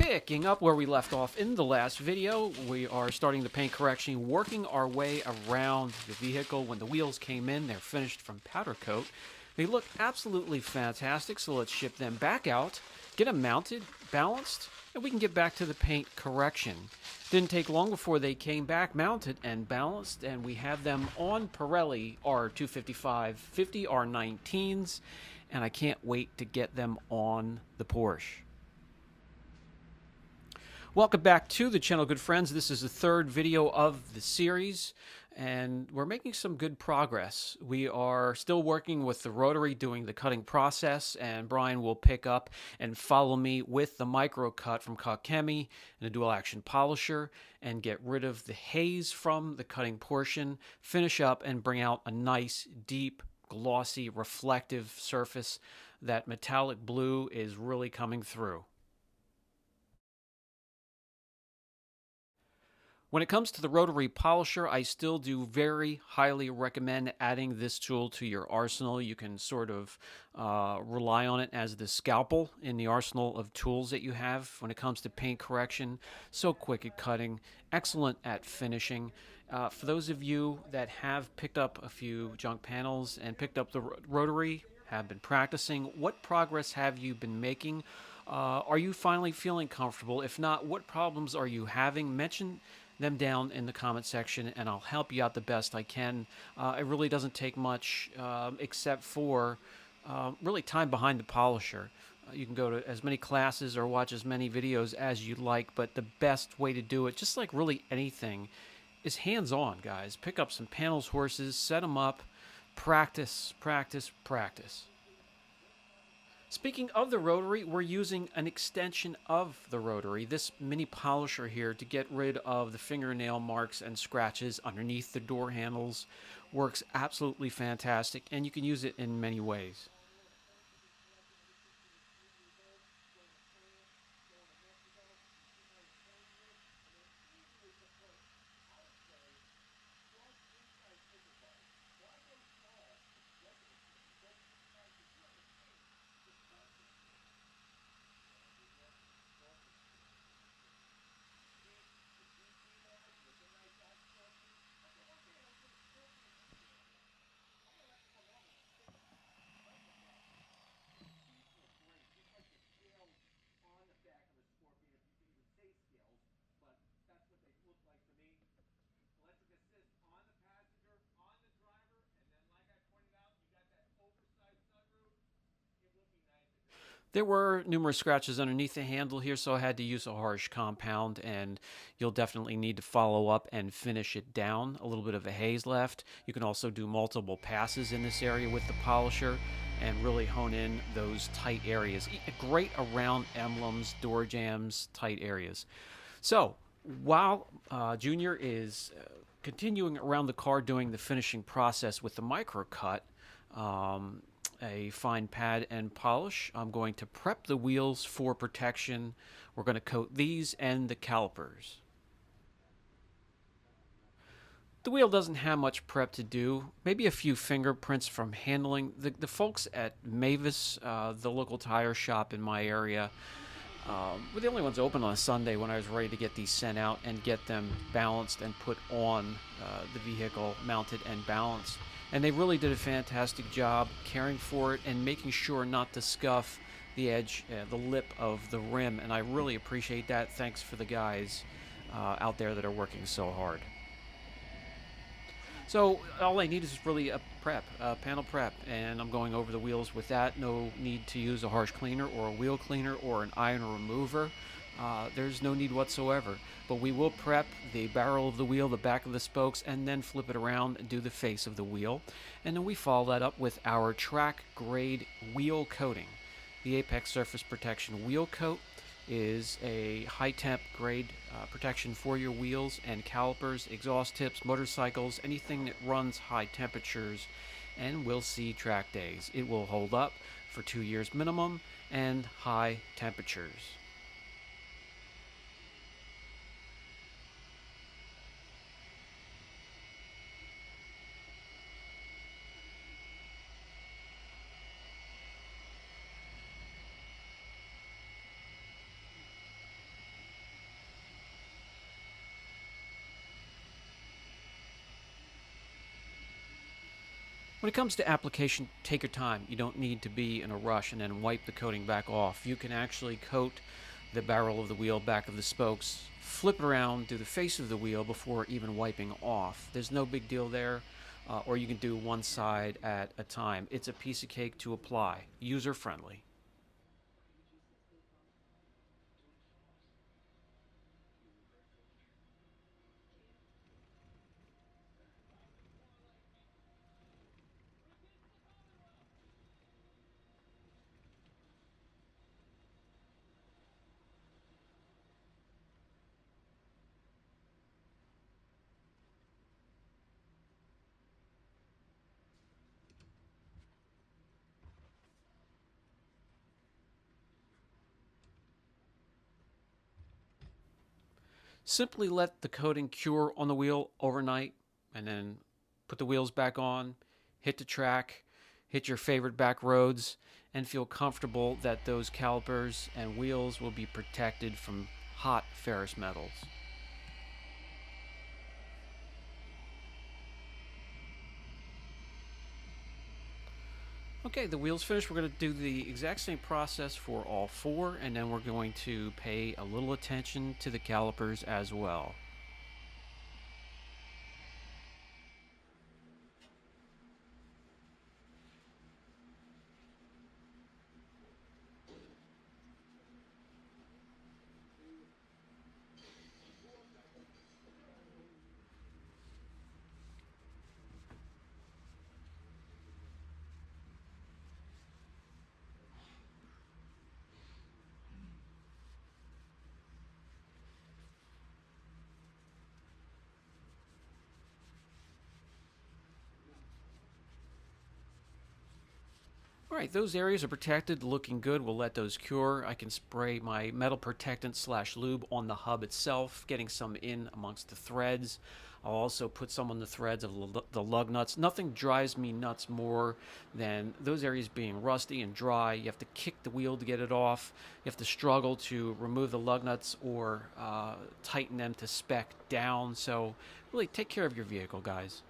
Picking up where we left off in the last video, we are starting the paint correction, working our way around the vehicle. When the wheels came in, they're finished from powder coat. They look absolutely fantastic, so let's ship them back out, get them mounted, balanced, and we can get back to the paint correction. Didn't take long before they came back mounted and balanced, and we have them on Pirelli R255 50 R19s, and I can't wait to get them on the Porsche. Welcome back to the channel, good friends. This is the third video of the series, and we're making some good progress. We are still working with the rotary, doing the cutting process, and Brian will pick up and follow me with the micro cut from Kakemi and a dual action polisher and get rid of the haze from the cutting portion, finish up and bring out a nice, deep, glossy, reflective surface. That metallic blue is really coming through. When it comes to the rotary polisher, I still do very highly recommend adding this tool to your arsenal. You can sort of rely on it as the scalpel in the arsenal of tools that you have when it comes to paint correction. So quick at cutting, excellent at finishing. For those of you that have picked up a few junk panels and picked up the rotary, have been practicing, what progress have you been making? Are you finally feeling comfortable? If not, what problems are you having? Mention them down in the comment section and I'll help you out the best I can. It really doesn't take much except for really time behind the polisher. You can go to as many classes or watch as many videos as you like, but the best way to do it, just like really anything, is hands-on, guys. Pick up some panels, horses, set them up, practice, practice, practice. Speaking of the rotary, we're using an extension of the rotary, this mini polisher here, to get rid of the fingernail marks and scratches underneath the door handles. Works absolutely fantastic, and you can use it in many ways. There were numerous scratches underneath the handle here, so I had to use a harsh compound, and you'll definitely need to follow up and finish it down. A little bit of a haze left. You can also do multiple passes in this area with the polisher and really hone in those tight areas. Great around emblems, door jams, tight areas. So while Junior is continuing around the car doing the finishing process with the micro cut, a fine pad and polish, I'm going to prep the wheels for protection. We're going to coat these and the calipers. The wheel doesn't have much prep to do, maybe a few fingerprints from handling. The folks at Mavis, the local tire shop in my area, were the only ones open on a Sunday when I was ready to get these sent out and get them balanced and put on the vehicle, mounted and balanced. And they really did a fantastic job caring for it and making sure not to scuff the edge, the lip of the rim. And I really appreciate that. Thanks for the guys out there that are working so hard. So all I need is really a prep, panel prep, and I'm going over the wheels with that. No need to use a harsh cleaner or a wheel cleaner or an iron remover. There's no need whatsoever. But we will prep the barrel of the wheel, the back of the spokes, and then flip it around and do the face of the wheel. And then we follow that up with our track grade wheel coating. The Apex Surface Protection Wheel Coat is a high temp grade protection for your wheels and calipers, exhaust tips, motorcycles, anything that runs high temperatures and will see track days. It will hold up for 2 years minimum and high temperatures. When it comes to application, take your time. You don't need to be in a rush and then wipe the coating back off. You can actually coat the barrel of the wheel, back of the spokes, flip it around, do the face of the wheel before even wiping off. There's no big deal there, or you can do one side at a time. It's a piece of cake to apply. User friendly. Simply let the coating cure on the wheel overnight and then put the wheels back on, hit the track, hit your favorite back roads, and feel comfortable that those calipers and wheels will be protected from hot ferrous metals. Okay, the wheel's finished. We're going to do the exact same process for all four, and then we're going to pay a little attention to the calipers as well. All right, those areas are protected, looking good. We'll let those cure. I can spray my metal protectant slash lube on the hub itself, getting some in amongst the threads. I'll also put some on the threads of the lug nuts. Nothing drives me nuts more than those areas being rusty and dry. You have to kick the wheel to get it off. You have to struggle to remove the lug nuts or tighten them to spec down. So really take care of your vehicle, guys.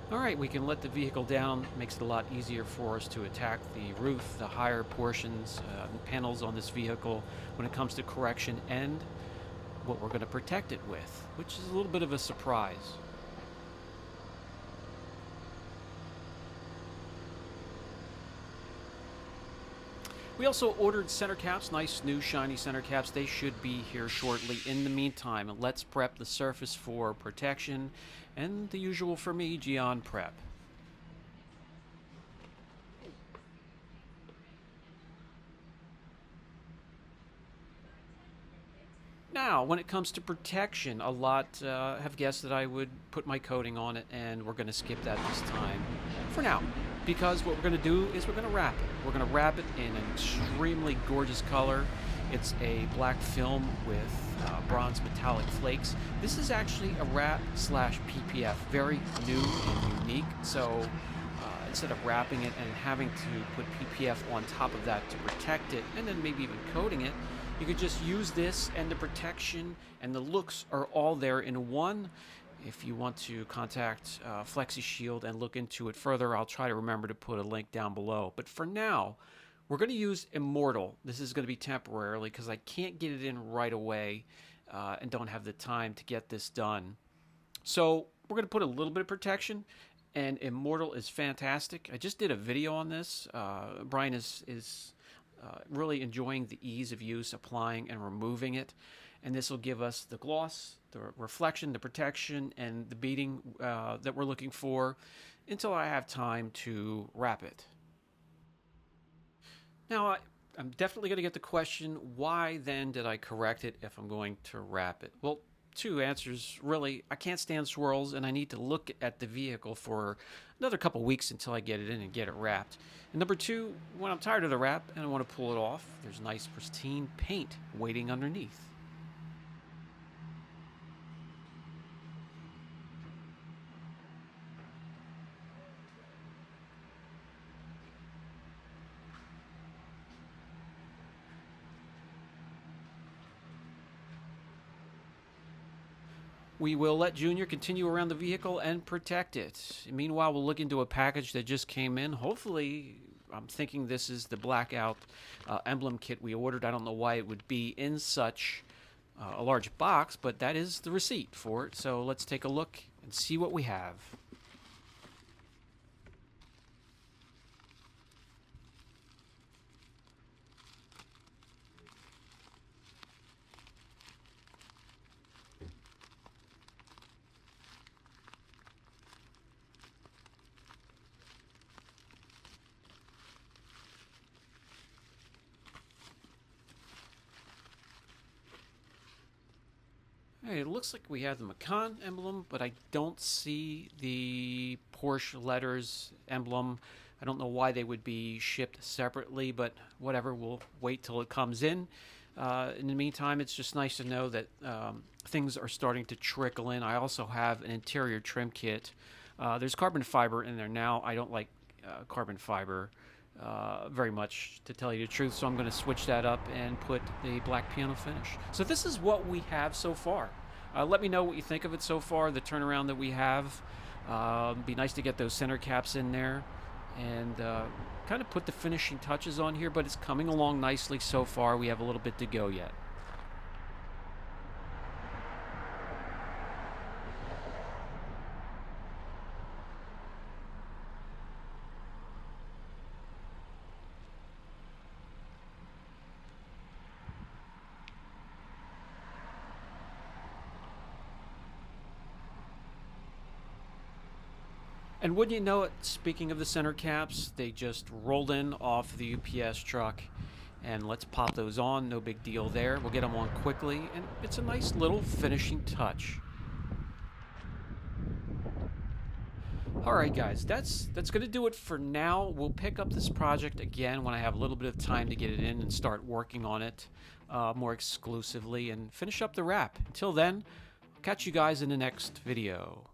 All right, we can let the vehicle down. Makes it a lot easier for us to attack the roof, the higher portions, panels on this vehicle when it comes to correction and what we're going to protect it with, which is a little bit of a surprise. We also ordered center caps, nice new shiny center caps. They should be here shortly. In the meantime, let's prep the surface for protection and the usual for me, Gian prep. Now, when it comes to protection, a lot have guessed that I would put my coating on it, and we're going to skip that this time for now. Because what we're going to do is we're going to wrap it. We're going to wrap it in an extremely gorgeous color. It's a black film with bronze metallic flakes. This is actually a wrap slash PPF, very new and unique. So instead of wrapping it and having to put PPF on top of that to protect it, and then maybe even coating it, you could just use this, and the protection and the looks are all there in one. If you want to contact Flexi Shield and look into it further, I'll try to remember to put a link down below. But for now, we're going to use Immortal. This is going to be temporarily because I can't get it in right away and don't have the time to get this done. So we're going to put a little bit of protection, and Immortal is fantastic. I just did a video on this. Brian is really enjoying the ease of use, applying and removing it. and this will give us the gloss, the reflection, the protection, and the beading that we're looking for until I have time to wrap it. Now, I'm definitely going to get the question, why then did I correct it if I'm going to wrap it? Well, two answers really. I can't stand swirls, and I need to look at the vehicle for another couple weeks until I get it in and get it wrapped. And number two, when I'm tired of the wrap and I want to pull it off, there's nice pristine paint waiting underneath. We will let Junior continue around the vehicle and protect it. Meanwhile, we'll look into a package that just came in. Hopefully, I'm thinking this is the Blackout Emblem Kit we ordered. I don't know why it would be in such a large box, but that is the receipt for it. So let's take a look and see what we have. Hey, it looks like we have the Macan emblem, but I don't see the Porsche letters emblem. I don't know why they would be shipped separately, but whatever, we'll wait till it comes in. In the meantime, it's just nice to know that things are starting to trickle in. I also have an interior trim kit. There's carbon fiber in there now. I don't like carbon fiber very much, to tell you the truth, so I'm going to switch that up and put the black piano finish. So this is what we have so far. Let me know what you think of it so far, the turnaround that we have. Be nice to get those center caps in there and kind of put the finishing touches on here, but it's coming along nicely so far. We have a little bit to go yet. And wouldn't you know it, speaking of the center caps, they just rolled in off the UPS truck. And let's pop those on, no big deal there. We'll get them on quickly, and it's a nice little finishing touch. Alright guys, that's going to do it for now. We'll pick up this project again when I have a little bit of time to get it in and start working on it more exclusively and finish up the wrap. Until then, I'll catch you guys in the next video.